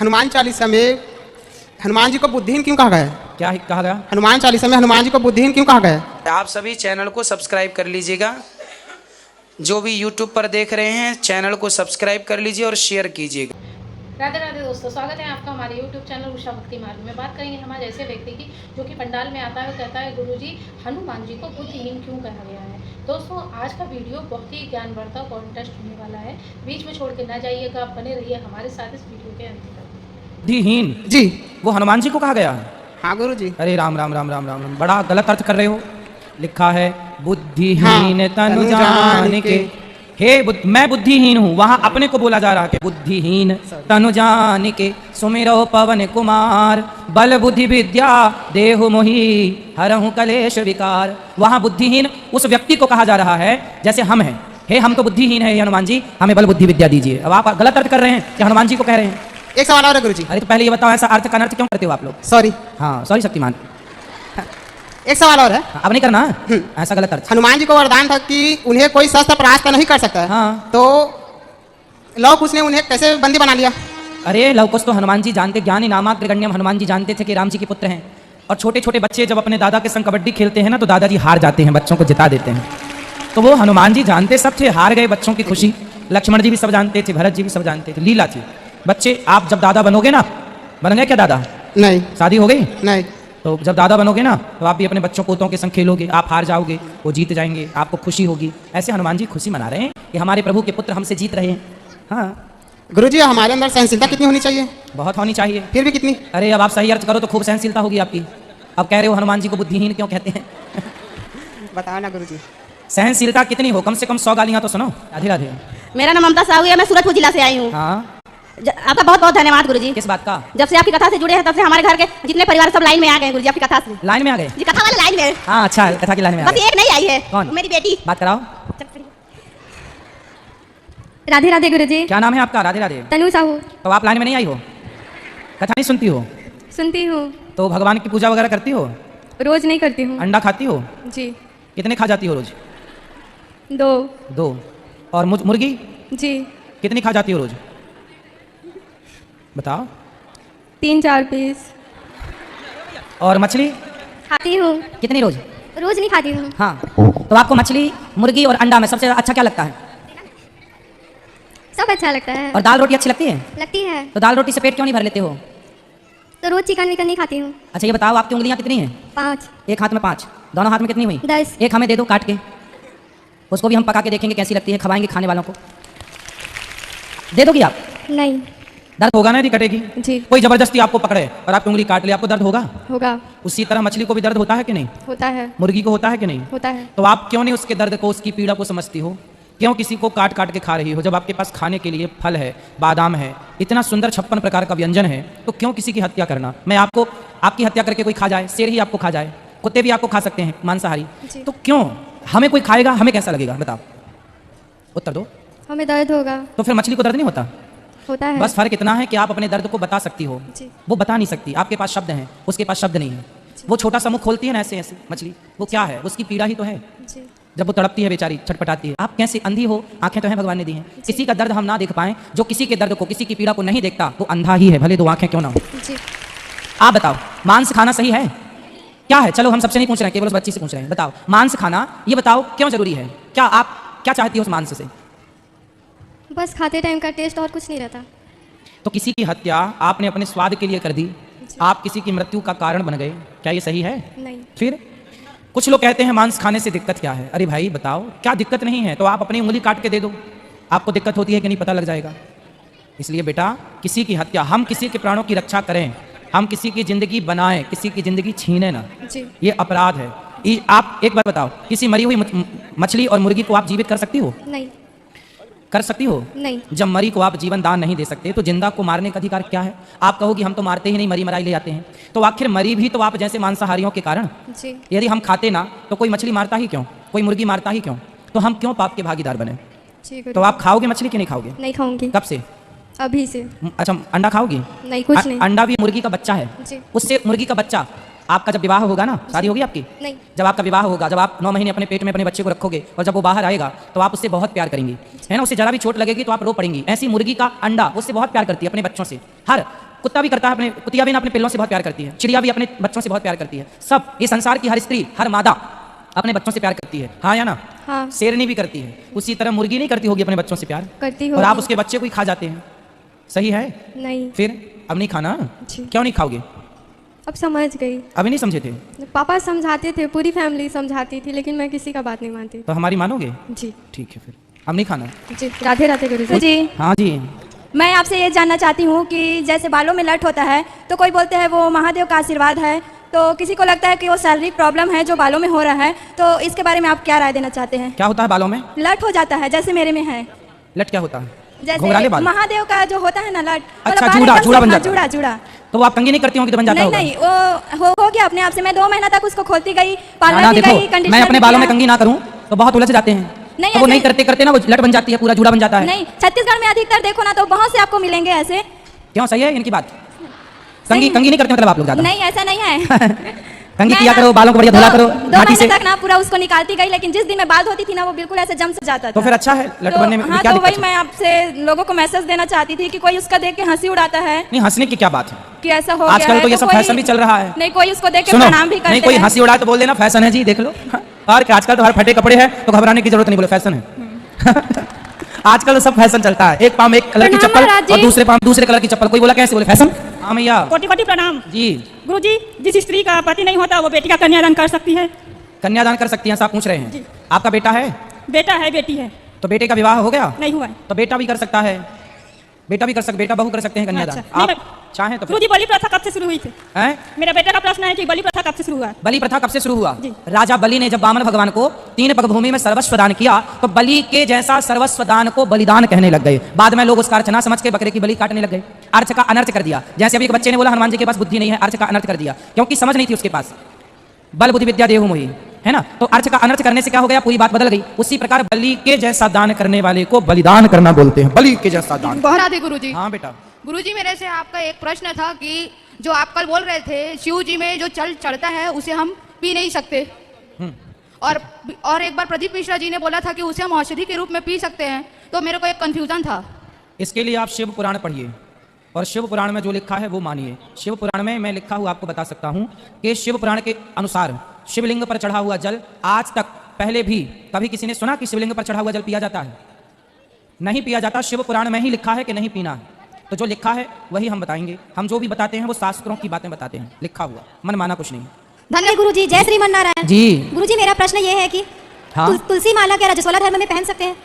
हनुमान चालीसा में हनुमान जी को बुद्धिहीन क्यों कहा गया है? क्या कहा गया? हनुमान चालीसा में हनुमान जी को बुद्धिहीन क्यों कहा गया है? आप सभी चैनल को सब्सक्राइब कर लीजिएगा। जो भी यूट्यूब पर देख रहे हैं चैनल को सब्सक्राइब कर लीजिए और शेयर कीजिएगा। राधे राधे दोस्तों, स्वागत है आपका हमारे YouTube चैनल उषा भक्ति मार्ग में। बात करेंगे हमारे ऐसे व्यक्ति की जो कि पंडाल में आता है और कहता है गुरुजी हनुमान जी को बुद्धिहीन क्यों कहा गया है। दोस्तों आज का वीडियो बहुत ही ज्ञानवर्धक और इंटरेस्ट होने वाला है, बीच में छोड़ के ना जाइएगा, बने रहिए हमारे साथ इस वीडियो के अंत तक। बुद्धिहीन जी वो हनुमान जी को कहा गया है? हाँ गुरु जी। अरे राम राम राम राम राम राम, बड़ा गलत अर्थ कर रहे हो। लिखा है बुद्धिहीन हाँ, तनु जान के, हे मैं बुद्धिहीन हूँ, वहाँ अपने को बोला जा रहा है बुद्धिहीन तनु जान के, सुमिरो पवन कुमार बल बुद्धि विद्या देहु मोहि हरहु कलेश विकार। वहाँ बुद्धिहीन उस व्यक्ति को कहा जा रहा है जैसे हम हैं। हे हम तो बुद्धिहीन है हनुमान जी, हमें बल बुद्धि विद्या दीजिए। अब आप गलत अर्थ कर रहे हैं कि हनुमान जी को कह रहे हैं। एक सवाल और है गुरु जी। अरे तो पहले ये बताओ ऐसा अर्थ का अनर्थ क्यों करते हो आप लोग? सॉरी। हाँ सॉरी शक्तिमान। एक सवाल और है। अब नहीं करना ऐसा गलत अर्थ। हनुमान जी को वरदान था कि उन्हें कोई शस्त्र परास्त नहीं कर सकता है। हाँ। तो लव कुश ने उन्हें कैसे बंदी बना लिया? अरे लवकुश तो हनुमान जी जानते, ज्ञान नामाग्रगण्यम, हनुमान जी जानते थे कि राम जी के पुत्र हैं। और छोटे छोटे बच्चे जब अपने दादा के संग कबड्डी खेलते हैं ना तो दादाजी हार जाते हैं, बच्चों को जिता देते हैं। तो वो हनुमान जी जानते सब थे, हार गए बच्चों की खुशी। लक्ष्मण जी भी सब जानते थे, भरत जी भी सब जानते थे, लीला थी। बच्चे आप जब दादा बनोगे ना, बन गए क्या दादा? नहीं। शादी हो गई? नहीं। तो जब दादा बनोगे ना तो आप भी अपने बच्चों पोतों के संग खेलोगे, आप हार जाओगे, वो जीत जाएंगे, आपको खुशी होगी। ऐसे हनुमान जी खुशी मना रहे हैं कि हमारे प्रभु के पुत्र हमसे जीत रहे हैं। हाँ गुरुजी हमारे अंदर सहनशीलता कितनी होनी चाहिए? बहुत होनी चाहिए। फिर भी कितनी? अरे अब आप सही अर्थ करो तो खूब सहनशीलता होगी आपकी। अब कह रहे हो हनुमान जी को बुद्धिहीन क्यों कहते हैं? बताओ ना गुरुजी। सहनशीलता कितनी हो? कम से कम 100 गालियाँ तो सुनो। राधे राधे। मेरा नाम ममता साहू है, मैं सूरजपुर जिला से आई हूँ। हाँ आपका बहुत बहुत धन्यवाद गुरुजी। किस बात का? जब से आपकी कथा से जुड़े हैं तब से हमारे घर के जितने परिवार सब लाइन में आ गए गुरुजी, आपकी कथा से। लाइन में आ गए? जी कथा वाले लाइन में। हाँ अच्छा, कथा की लाइन में आ बस गए। एक नहीं आई है। कौन? मेरी बेटी। बात कराओ। राधे राधे गुरुजी। क्या नाम है आपका? राधे राधे। तनु साहू। तो आप लाइन में नहीं आई हो? कथा नहीं सुनती हो? सुनती हूँ। तो भगवान की पूजा वगैरह करती हो? रोज नहीं करती हूँ। अंडा खाती हो? जी। कितने खा जाती हो रोज? 2। और मुर्गी जी। कितनी खा जाती हो रोज? बताओ। 3-4 पीस। और मछली खाती हूँ। कितनी रोज? रोज नहीं खाती हूँ। हाँ तो आपको मछली, मुर्गी और अंडा में सबसे अच्छा क्या लगता है? सब अच्छा लगता है। और दाल रोटी अच्छी लगती है? लगती है। तो दाल रोटी से पेट क्यों नहीं भर लेते हो? तो रोज चिकन विकन नहीं खाती हूँ। अच्छा ये बताओ आपकी उंगलियां कितनी हैं? 5। एक हाथ में 5, दोनों हाथ में कितनी हुई? 10। एक हमें दे दो काट के, उसको भी हम पका के देखेंगे कैसी लगती है, खवाएंगे खाने वालों को। दे दोगी आप? नहीं। दर्द होगा ना यदि कटेगी? जी। कोई जबरदस्ती आपको पकड़े और आपकी उंगली काट ले, आपको दर्द होगा? होगा। उसी तरह मछली को भी दर्द होता है कि नहीं? होता है। मुर्गी को होता है कि नहीं? होता है। तो आप क्यों नहीं उसके दर्द को, उसकी पीड़ा को समझती हो? क्यों किसी को काट काट के खा रही हो? जब आपके पास खाने के लिए फल है, बादाम है, इतना सुंदर 56 प्रकार का व्यंजन है, तो क्यों किसी की हत्या करना? मैं आपको, आपकी हत्या करके कोई खा जाए, शेर ही आपको खा जाए, कुत्ते भी आपको खा सकते हैं मांसाहारी, तो क्यों हमें कोई खाएगा, हमें कैसा लगेगा? बताओ, उत्तर दो। हमें दर्द होगा। तो फिर मछली को दर्द नहीं होता? होता है। बस फर्क इतना है कि आप अपने दर्द को बता सकती हो, जी। वो बता नहीं सकती। आपके पास शब्द हैं, उसके पास शब्द नहीं है। वो छोटा सा मुंह खोलती है ना ऐसे ऐसे मछली, वो क्या है? उसकी पीड़ा ही तो है। जी। जब वो तड़पती है बेचारी, छटपटाती है। आप कैसे अंधी हो? आंखें तो हैं भगवान ने दी हैं। किसी का दर्द हम ना देख पाएं, जो किसी के दर्द को, किसी की पीड़ा को नहीं देखता, वो अंधा ही है, भले 2 आंखें क्यों ना हो। जी। आप बताओ, मांस खाना सही है? क्या है? चलो हम सबसे नहीं पूछ रहे हैं, केवल उस बच्ची से पूछ रहे हैं। बताओ मांस खाना, ये बताओ क्यों जरूरी है? क्या आप क्या चाहती हो उस मांस से? बस खाते टाइम का टेस्ट और कुछ नहीं रहता। तो किसी की हत्या आपने अपने स्वाद के लिए कर दी, आप किसी की मृत्यु का कारण बन गए, क्या ये सही है? नहीं। फिर कुछ लोग कहते हैं मांस खाने से दिक्कत क्या है? अरे भाई बताओ, क्या दिक्कत नहीं है? तो आप अपनी उंगली काट के दे दो, आपको दिक्कत होती है कि नहीं पता लग जाएगा। इसलिए बेटा, किसी की हत्या, हम किसी के प्राणों की रक्षा करें, हम किसी की जिंदगी बनाएं, किसी की जिंदगी छीने ना, जी। ये अपराध है। आप एक बार बताओ, किसी मरी हुई मछली और मुर्गी को आप जीवित कर सकती हो? नहीं। कर सकती हो? नहीं। जब मरी को आप जीवन दान नहीं दे सकते, तो जिंदा को मारने का अधिकार क्या है? आप कहोगी हम तो मारते ही नहीं, मरी मराई ले आते हैं। तो आखिर मरी भी तो आप जैसे मांसाहारियों के कारण। जी। यदि हम खाते ना, तो कोई मछली मारता ही क्यों, कोई मुर्गी मारता ही क्यों? तो हम क्यों पाप के भागीदार बने? जी। तो आप खाओगे मछली कि नहीं खाओगे? नहीं खाऊंगी। कब से? अभी से। अच्छा अंडा खाओगी? नहीं, कुछ नहीं। अंडा भी मुर्गी का बच्चा है, जी। उससे मुर्गी का बच्चा आपका जब विवाह होगा ना, शादी होगी आपकी? नहीं। जब आपका विवाह होगा, जब आप 9 महीने अपने पेट में अपने बच्चे को रखोगे और जब वो बाहर आएगा तो आप उससे बहुत प्यार करेंगी, है ना? उससे जरा भी चोट लगेगी तो आप रो पड़ेंगी। ऐसी मुर्गी का अंडा उससे बहुत प्यार करती है अपने बच्चों से। हर कुत्ता भी करता है, अपने कुतिया भी ना अपने पिल्लों से बहुत प्यार करती है, चिड़िया भी अपने बच्चों से बहुत प्यार करती है। सब ये संसार की हर स्त्री, हर मादा अपने बच्चों से प्यार करती है, हाँ या ना? हाँ। शेरनी भी करती है, उसी तरह मुर्गी नहीं करती होगी अपने बच्चों से प्यार? करती और आप होगी। उसके बच्चे को ही खा जाते हैं, सही है? नहीं। फिर अब नहीं खाना? जी। क्यों नहीं खाओगे? अब समझ गई। अभी नहीं समझे थे पापा समझाते थे, पूरी फैमिली समझाती थी, लेकिन मैं किसी का बात नहीं मानती। तो हमारी मानोगे? जी। ठीक है, फिर अब नहीं खाना। जी, राधे राधे गुरुजी। जी हाँ जी। मैं आपसे ये जानना चाहती हूँ कि जैसे बालों में लट होता है तो कोई बोलते हैं वो महादेव का आशीर्वाद है, तो किसी को लगता है कि वो शारीरिक प्रॉब्लम है जो बालों में हो रहा है, तो इसके बारे में आप क्या राय देना चाहते हैं? क्या होता है बालों में? लट हो जाता है, जैसे मेरे में है। लट क्या होता है? जैसे बाल? महादेव का जो होता है ना लट, अच्छा, बाल जूड़ा एकदम जूड़ा से- बन हाँ, जाता है। जूड़ा जूड़ा। तो वो आप कंघी नहीं करती होंगी तो बन जाता नहीं होगा? नहीं, वो हो गया अपने आप से। मैं 2 महीना तक उसको खोलती गई, ना, पार्लर भी देखो, गई, कंडीशनर मैं अपने भी बालों में किया। कंघी ना करूं तो बहुत उलझ जाते हैं। नहीं, तो वो ऐसे- नहीं करते करते ना वो लट बन जाती है, पूरा जूड़ा बन जाता है। नहीं, छत्तीसगढ़ में अधिकतर देखो ना तो बहुत से आपको मिलेंगे ऐसे। क्यों, सही है इनकी बात? कंघी कंघी नहीं करते मतलब आप लोग ज्यादा? नहीं, ऐसा नहीं है। कंघी मैं किया ना करो, बालों को बढ़िया धुला करो 2 घाटी से। महीने तक ना पूरा उसको निकालती गई, लेकिन जिस दिन मैं बाल धोती थी ना वो बिल्कुल ऐसे जम से जाता था। तो फिर अच्छा है, लट बनने में हाँ, क्या तो दिक्कत वही है? मैं आपसे लोगों को मैसेज देना चाहती थी कि कोई उसका देख के हंसी उड़ाता है नहीं, हंसने की क्या बात है? कि ऐसा हो गया आजकल है, तो ये सब कोई- फैशन भी चल रहा है। नहीं, कोई उसको देख के सुनो, प्रणाम भी करते नहीं कोई हैं। हंसी उड़ाए तो बोल देना फैशन है जी, देख लो। और क्या, आजकल तो हर फटे कपड़े हैं तो घबराने की जरूरत नहीं, बोले फैशन है। आजकल तो सब फैशन चलता है, एक पाँव एक कलर की प्रणाम चप्पल महाराज जी। और दूसरे पाँव दूसरे कलर की चप्पल, कोई बोला कैसे, बोले फैशन। हाँ भैया कोटि कोटि प्रणाम। जी। गुरुजी, जिस स्त्री का पति नहीं होता वो बेटी का कन्यादान कर सकती है? कन्यादान कर सकती हैं, ऐसा आप पूछ रहे हैं? आपका बेटा है? बेटा है, बेटी है? तो बेटे का विवाह हो गया? नहीं हुआ है। तो बेटा भी कर सकता है, बेटा भी कर सकता, बेटा बहू कर सकते हैं कन्यादान। अच्छा, नहीं, आप चाहें तो फिर। गुरुजी, बलि प्रथा कब से शुरू हुई थी? हैं? मेरा बेटा का प्रश्न है कि बलि प्रथा कब से शुरू हुआ? बलि प्रथा कब से शुरू हुआ? जी। राजा बलि ने जब वामन भगवान को 3 पग भूमि में सर्वस्व दान किया तो बलि के जैसा सर्वस्व दान को बलिदान कहने लग गए। बाद में लोग उसका अर्चना समझ के बकरे की बलि काटने लग गए, अर्थ का अनर्थ कर दिया। जैसे अभी एक बच्चे ने बोला हनुमान जी के पास बुद्धि नहीं है, अर्थ का अनर्थ कर दिया, क्योंकि समझ नहीं थी उसके पास। बल बुद्धि विद्या देहु मोहि, है ना? तो अर्थ का अनर्थ करने से क्या हो गया, पूरी बात बदल गई। उसी प्रकार बलि के जैसा दान करने वाले को बलिदान करना बोलते हैं, बलि के जैसा दान। बहुत राधे गुरुजी। हाँ बेटा। गुरुजी, मेरे से आपका एक प्रश्न था कि जो आप कल बोल रहे थे शिव जी में जो चल चढ़ता है उसे हम पी नहीं सकते, और एक बार प्रदीप मिश्रा जी ने बोला था कि उसे हम औषधि के रूप में पी सकते हैं, तो मेरे को एक कंफ्यूजन था। इसके लिए आप शिव पुराण पढ़िए और शिव पुराण में जो लिखा है वो मानिए। शिव पुराण में मैं लिखा हुआ आपको बता सकता हूँ कि शिव पुराण के अनुसार शिवलिंग पर चढ़ा हुआ जल आज तक पहले भी कभी किसी ने सुना कि शिवलिंग पर चढ़ा हुआ जल पिया जाता है? नहीं पिया जाता। शिव पुराण में ही लिखा है कि नहीं पीना है। तो जो लिखा है वही हम बताएंगे। हम जो भी बताते हैं वो शास्त्रों की बातें बताते हैं, लिखा हुआ, मन माना कुछ नहीं। धन्य गुरुजी, जय श्रीमन नारायण। जी। गुरुजी, मेरा प्रश्न ये है कि हाँ? तुलसी माला क्या रजस्वला धर्म में पहन सकते हैं?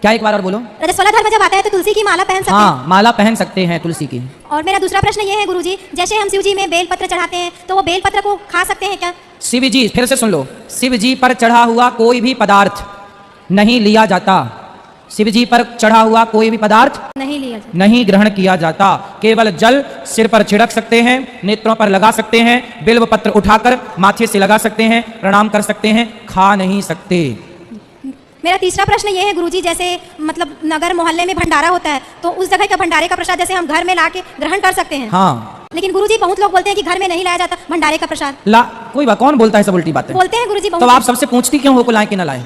क्या, एक बार और बोलो। रजस्वला धर्म जब आता है तो तुलसी की माला पहन सकते हैं? हाँ, माला पहन सकते हैं तुलसी की। और मेरा दूसरा प्रश्न ये है गुरुजी, जैसे हम शिव जी में बेल पत्र चढ़ाते हैं तो वो बेल पत्र को खा सकते हैं क्या? शिव जी, फिर से सुन लो, शिव जी पर चढ़ा हुआ कोई भी पदार्थ नहीं लिया जाता। शिव जी पर चढ़ा हुआ कोई भी पदार्थ नहीं लिया जाता। नहीं ग्रहण किया जाता। केवल जल सिर पर छिड़क सकते हैं, नेत्रों पर लगा सकते हैं, बिल्व पत्र उठाकर माथे से लगा सकते हैं, प्रणाम कर सकते हैं, खा नहीं सकते। मेरा तीसरा प्रश्न ये है गुरुजी, जैसे मतलब नगर मोहल्ले में भंडारा होता है तो उस जगह का भंडारे का प्रसाद जैसे हम घर में लाके ग्रहण कर सकते हैं। हाँ। लेकिन गुरुजी बहुत लोग बोलते हैं कि घर में नहीं लाया जाता भंडारे का प्रसाद। ला, कोई बात, कौन बोलता है सब उल्टी बातें? बोलते हैं गुरुजी तो बहुत। आप सबसे पूछती क्यों हो को लाए कि ना लाए?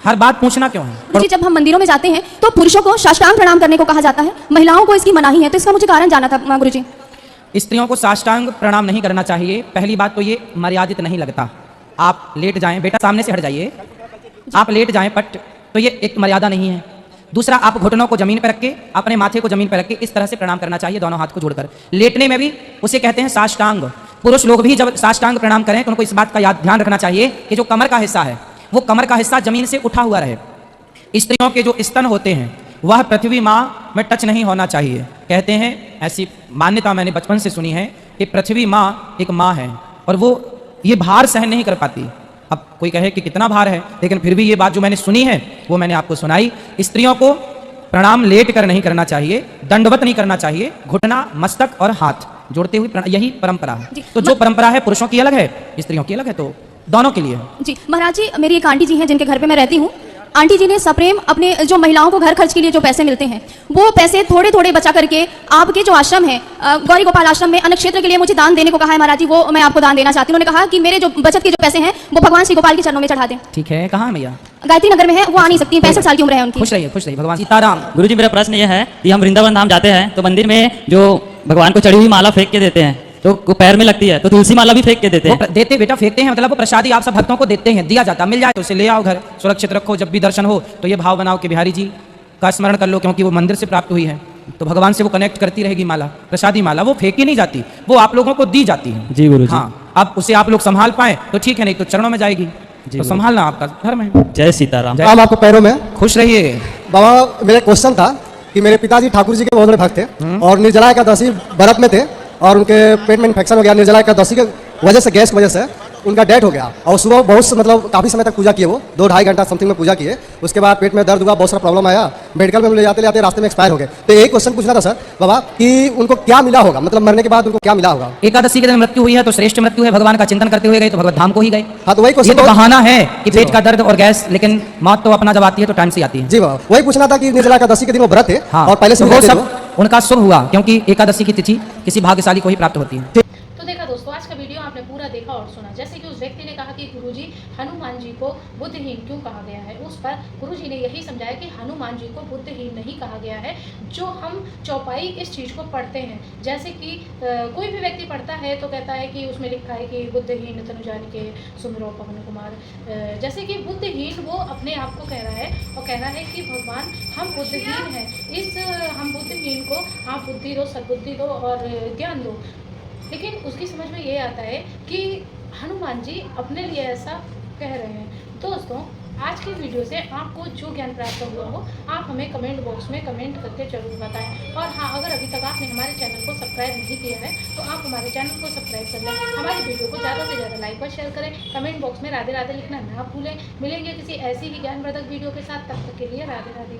हर बात पूछना क्यों है? गुरुजी, जब हम मंदिरों में जाते हैं तो पुरुषों को साष्टांग प्रणाम करने को कहा जाता है, महिलाओं को इसकी मनाही है, तो इसका मुझे कारण जाना था गुरुजी। स्त्रियों को साष्टांग प्रणाम नहीं करना चाहिए। पहली बात तो ये मर्यादित नहीं लगता। आप लेट जाएं, बेटा सामने से हट जाइए, आप लेट जाएं पट, तो ये एक मर्यादा नहीं है। दूसरा, आप घुटनों को जमीन पर रख के, अपने माथे को जमीन पर रख के इस तरह से प्रणाम करना चाहिए, दोनों हाथ को जोड़कर। लेटने में भी उसे कहते हैं साष्टांग। पुरुष लोग भी जब साष्टांग प्रणाम करें तो उनको इस बात का ध्यान रखना चाहिए कि जो कमर का हिस्सा है वो कमर का हिस्सा जमीन से उठा हुआ रहे। स्त्रियों के जो स्तन होते हैं वह पृथ्वी माँ में टच नहीं होना चाहिए। कहते हैं, ऐसी मान्यता मैंने बचपन से सुनी है कि पृथ्वी माँ एक माँ है और वो ये भार सहन नहीं कर पाती। अब कोई कहे कि कितना भार है, लेकिन फिर भी ये बात जो मैंने सुनी है वो मैंने आपको सुनाई। स्त्रियों को प्रणाम लेट कर नहीं करना चाहिए, दंडवत नहीं करना चाहिए, घुटना, मस्तक और हाथ जोड़ते हुए, यही परंपरा है। तो जो परंपरा है पुरुषों की अलग है, स्त्रियों की अलग है, तो दोनों के लिए है। जी महाराज जी, मेरी एक आंटी जी हैं जिनके घर पे मैं रहती हूँ। आंटी जी ने सप्रेम अपने जो महिलाओं को घर खर्च के लिए जो पैसे मिलते हैं वो पैसे थोड़े थोड़े बचा करके आपके जो आश्रम है गौरी गोपाल आश्रम में अन्न क्षेत्र के लिए मुझे दान देने को कहा है महाराज जी, वो मैं आपको दान देना चाहती हूँ। उन्होंने कहा कि मेरे जो बचत के जो पैसे हैं वो भगवान श्री गोपाल के चरणों में चढ़ा दें। ठीक है, कहाँ है भैया? गायत्री नगर में है, वो आ नहीं सकती, 65 साल की उम्र है उनकी। खुश रहिए भगवान सीताराम। गुरुजी मेरा प्रश्न यह है कि हम वृंदावन धाम जाते हैं तो मंदिर में जो भगवान को चढ़ी हुई माला फेंक के देते हैं तो वो पैर में लगती है, तो तुलसी माला भी फेंक के देते हैं। देते बेटा, फेंकते हैं मतलब वो प्रसादी आप सब भक्तों को देते हैं, दिया जाता, मिल जाए तो उसे ले आओ घर, सुरक्षित रखो। जब भी दर्शन हो तो ये भाव बनाओ कि बिहारी जी का स्मरण कर लो, क्योंकि वो मंदिर से प्राप्त हुई है तो भगवान से वो कनेक्ट करती रहेगी माला, प्रसादी माला। वो फेंकी नहीं जाती, वो आप लोगों को दी जाती है। जी गुरुजी। हाँ, अब उसे आप लोग संभाल पाए तो ठीक है, नहीं तो चरणों में जाएगी, तो संभालना आपका धर्म है। जय सीताराम। हम आपको पैरों में। खुश रहिए बाबा। मेरा क्वेश्चन था कि मेरे पिताजी ठाकुर जी के बहुत बड़े भक्त थे और निर्जला एकादशी व्रत में थे और उनके पेट में इन्फेक्शन हो गया निर्जला एकादशी के वजह से, गैस की वजह से उनका डेथ हो गया। और सुबह बहुत मतलब काफ़ी समय तक पूजा किए, वो 2-2.5 घंटा समथिंग में पूजा किए। उसके बाद पेट में दर्द हुआ, बहुत सारा प्रॉब्लम आया, मेडिकल में ले जाते रास्ते में एक्सपायर हो गए। तो एक क्वेश्चन पूछना था सर बाबा कि उनको क्या मिला होगा, मतलब मरने के बाद उनको क्या मिला होगा? एकादशी के दिन मृत्यु हुई है तो श्रेष्ठ मृत्यु है, भगवान का चिंतन करते हुए गए तो भगवत धाम को ही गए। हाँ, तो वही ये तो बहाना है कि पेट का दर्द और गैस, लेकिन मौत तो अपना जब आती है तो टाइम से आती है। जी बाबा, वही पूछना था कि निर्जला एकादशी के दिन वो व्रत थे। हाँ, और पहले से वो सब उनका शुभ हुआ, क्योंकि एकादशी की तिथि किसी भाग्यशाली को ही प्राप्त होती है। तो देखा दोस्तों, आज का वीडियो आपने पूरा देखा और सुना। जैसे कि उस व्यक्ति ने कहा कि गुरुजी हनुमान जी को बुद्धिहीन क्यों कहा गया है, उस पर गुरुजी ने यही समझाया कि हनुमान जी को बुद्धिहीन नहीं कहा गया है। जो हम चौपाई इस चीज़ को पढ़ते हैं, जैसे कि कोई भी व्यक्ति पढ़ता है तो कहता है कि उसमें लिखा है कि बुद्धिहीन तनुजानिके सुमिरो पवन कुमार, जैसे कि बुद्धिहीन वो अपने आप को कह रहा है और कह रहा है कि भगवान हम बुद्धिहीन हैं, इस हम बुद्धिहीन को आप बुद्धि दो, सद्बुद्धि दो और ज्ञान दो। लेकिन उसकी समझ में ये आता है कि हनुमान जी अपने लिए ऐसा कह रहे हैं। दोस्तों, आज की वीडियो से आपको जो ज्ञान प्राप्त हुआ हो आप हमें कमेंट बॉक्स में कमेंट करके जरूर बताएं। और हाँ, अगर अभी तक आपने हमारे चैनल को सब्सक्राइब नहीं किया है तो आप हमारे चैनल को सब्सक्राइब कर लें, हमारी वीडियो को ज़्यादा से ज़्यादा लाइक और शेयर करें, कमेंट बॉक्स में राधे राधे लिखना ना भूलें। मिलेंगे किसी ऐसी ही ज्ञानवर्धक वीडियो के साथ, तब तक के लिए राधे राधे।